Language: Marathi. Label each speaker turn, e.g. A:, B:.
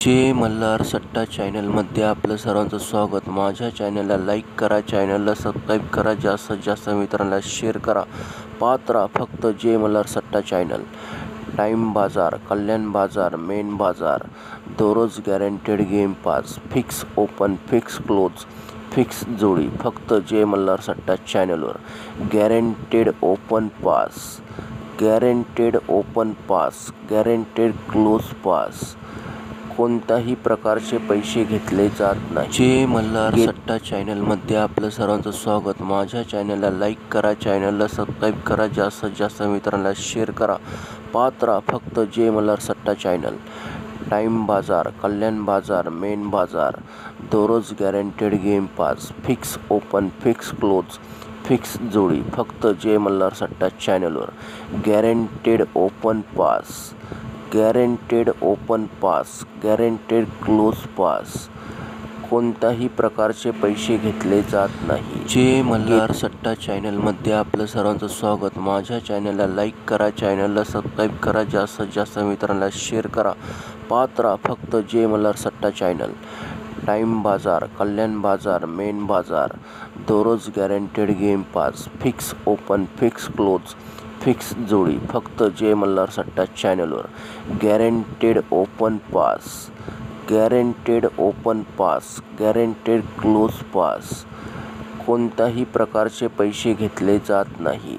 A: जय मल्हार सट्टा चॅनलमध्ये आपलं सर्वांचं स्वागत। माझ्या चॅनलला लाईक करा, चॅनलला सबस्क्राईब करा, जास्तीत जास्त मित्रांना शेअर करा। पाहत राहा फक्त जय मल्हार सट्टा चॅनल। टाइम बाजार, कल्याण बाजार, मेन बाजार, दररोज guaranteed game pass, fix open, fix close, fix जोडी फक्त जय मल्हार सट्टा चॅनलवर। Guaranteed open pass, guaranteed open pass, guaranteed close pass, कोणत्याही प्रकारचे पैसे घेतले जात नाही। जय मल्हार सट्टा चॅनलमध्ये आपलं सर्वांचं स्वागत। माझ्या चॅनलला लाईक करा, चॅनलला सबस्क्राईब करा, जास्तीत जास्त मित्रांना शेअर करा। पाहत राहा फक्त जय मल्हार सट्टा चॅनल। टाइम बाजार, कल्याण बाजार, मेन बाजार, दररोज guaranteed game pass, fix open, fix close, fix जोडी फक्त जय मल्हार सट्टा चॅनलवर। Guaranteed open pass, guaranteed open pass, guaranteed close pass, कोणत्याही प्रकारचे पैसे घेतले जात नाही। जय मल्हार सट्टा चॅनलमध्ये आपलं सर्वांचं स्वागत। माझ्या चॅनलला लाईक करा, चॅनलला सबस्क्राईब करा, जास्तीत जास्त मित्रांना शेअर करा। पाहत राहा फक्त जय मल्हार सट्टा चॅनल। टाइम बाजार, कल्याण बाजार, मेन बाजार, दररोज guaranteed game pass, fix open, fix close, fix जोडी फक्त जय मल्हार सट्टा चॅनलवर। Guaranteed open pass, guaranteed open pass, guaranteed close pass, कोणत्याही प्रकारचे पैसे घेतले जात नाही।